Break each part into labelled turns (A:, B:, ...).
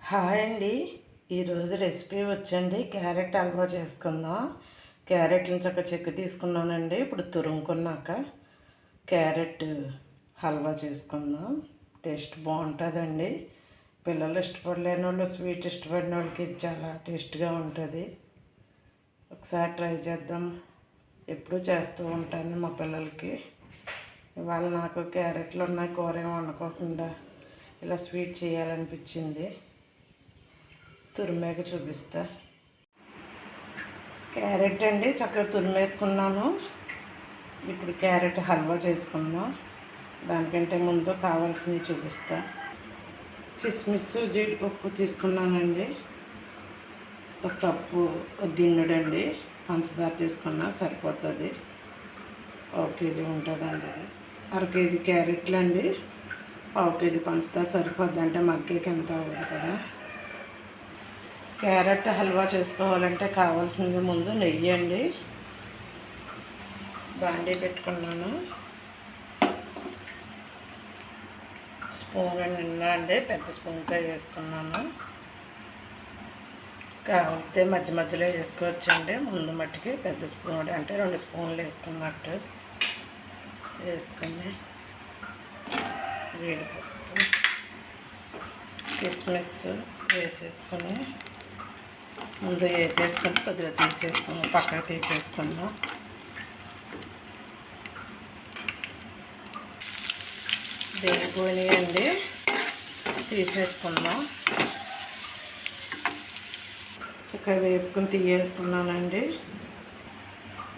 A: Hi అండి. ఈరోజు recipe వచ్చండి క్యారెట్ హల్వా చేసుకుందాం. క్యారెట్లను చెక్కు తీసుకున్నానండి. ఇప్పుడు తురుముకున్నాక క్యారెట్ హల్వా చేసుకుందాం. టేస్ట్ బాగుంటుందండి. పిల్లలు ఇష్టపడలేని వాళ్ళు, స్వీట్ ఇష్టపడిన వాళ్ళకి ఇది చాలా టేస్ట్గా ఉంటుంది. ఒకసారి ట్రై చేద్దాం. ఎప్పుడూ చేస్తూ ఉంటాను మా పిల్లలకి. ఇవాళ నాకు క్యారెట్లు ఉన్నాయి, కూర ఏమి వండుకోకుండా ఇలా స్వీట్ చేయాలనిపించింది. తురిమేక చూపిస్తా. క్యారెట్ అండి చక్కగా తురిమేసుకున్నాను. ఇప్పుడు క్యారెట్ హల్వా చేసుకుందాం. దానికంటే ముందు కావాల్సినవి చూపిస్తా. కిస్మిస్, జీడిపప్పు తీసుకున్నానండి. ఒక కప్పు, ఒక గిన్నెడండి పంచదార తీసుకున్నా సరిపోతుంది. 1 కేజీ ఉంటుందండి. 1/2 కేజీ క్యారెట్లు అండి. 1/2 కేజీ పంచదార సరిపోద్ది, అంటే మగ్గేకి ఎంత అవ్వదు కదా. క్యారెట్ హల్వా చేసుకోవాలంటే కావాల్సింది ముందు నెయ్యి అండి. బాండీ పెట్టుకున్నాను. స్పూన్ నిండా అండి, పెద్ద స్పూన్తో వేసుకున్నాను. కావాలితే మధ్య మధ్యలో వేసుకోవచ్చండి. ముందు మట్టికి పెద్ద స్పూన్ అంటే 2 స్పూన్లు వేసుకున్నట్టు వేసుకుని జీడిపప్పు, కిస్మిస్ వేసేసుకొని ముందు వేసేసుకొని కొద్దిగా తీసేసుకున్నాం, పక్కకు తీసేసుకున్నాం. వేగిపోయినాయండి, తీసేసుకున్నాం. చక్కగా వేపుకొని తీయేసుకున్నానండి.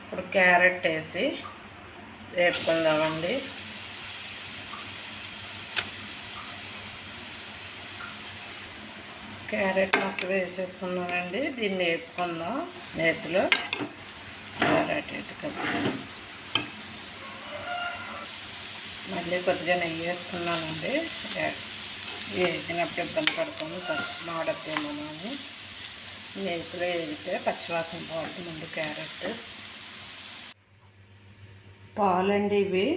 A: ఇప్పుడు క్యారెట్ వేసి వేపుకుందామండి. క్యారెట్ మొత్తం వేసేసుకున్నానండి. దీన్ని వేపుకుందాం నేతిలో. సరే కదా, మళ్ళీ కొద్దిగా నెయ్యి వేసుకున్నానండి. వేసినప్పుడు ఇబ్బంది పడుతుంది, మాడద్దేమో అని. నేతిలో వేగితే పచ్చివాసన పోతుంది. ముందు క్యారెట్, పాలండి ఇవి.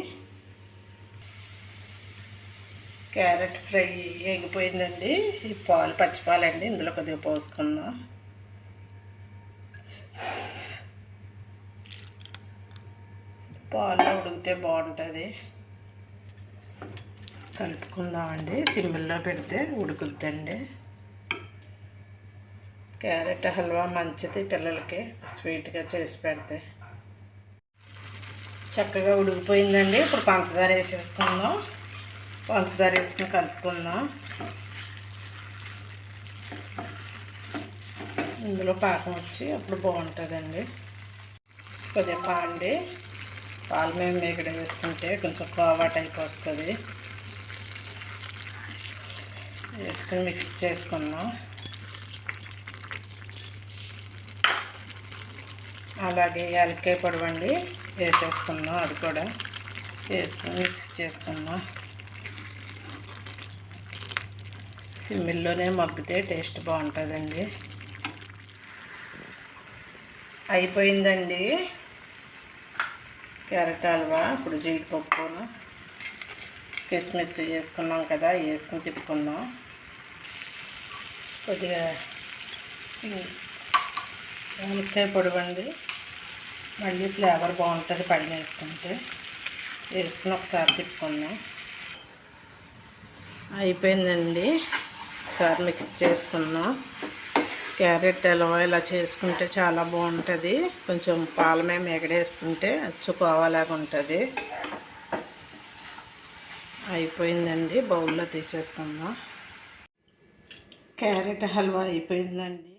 A: క్యారెట్ ఫ్రై వేగిపోయిందండి. ఈ పాలు పచ్చిపాలండి, ఇందులో కొద్దిగా పోసుకుందాం. పాలు ఉడికితే బాగుంటుంది. కలుపుకుందామండి. సిమ్లో పెడితే ఉడుకుద్దండి. క్యారెట్ హల్వా మంచిది పిల్లలకి, స్వీట్గా చేసి పెడితే. చక్కగా ఉడికిపోయిందండి. ఇప్పుడు పంచదార వేసేసుకుందాం. పంచదార వేసుకుని కలుపుకుందాం. ఇందులో పాకం వచ్చి అప్పుడు బాగుంటుందండి. కొద్దిగా పాలు మేము ఇక్కడ వేసుకుంటే కొంచెం కోవా టైప్ వస్తుంది. వేసుకుని మిక్స్ చేసుకుందాం. అలాగే యాలక్కాయ పొడవండి వేసేసుకుందాం. అది కూడా వేసుకుని మిక్స్ చేసుకుందాం. సిమ్మిల్లోనే మగ్గితే టేస్ట్ బాగుంటుందండి. అయిపోయిందండి క్యారెట్ హల్వా. ఇప్పుడు జీడిపప్పును, కిస్మిస్ వేసుకున్నాం కదా, వేసుకుని తిప్పుకుందాం. కొద్దిగా యాలక్కాయ పొడవండి, మళ్ళీ ఫ్లేవర్ బాగుంటుంది పడిన వేసుకుంటే. వేసుకుని ఒకసారి తిప్పుకుందాం. అయిపోయిందండి. ఒకసారి మిక్స్ చేసుకుందాం. క్యారెట్ హల్వా ఇలా చేసుకుంటే చాలా బాగుంటుంది. కొంచెం పాల మేము ఎగడేసుకుంటే అచ్చుకోవాలాగా ఉంటుంది. అయిపోయిందండి. బౌల్లో తీసేసుకుందాం. క్యారెట్ హల్వా అయిపోయిందండి.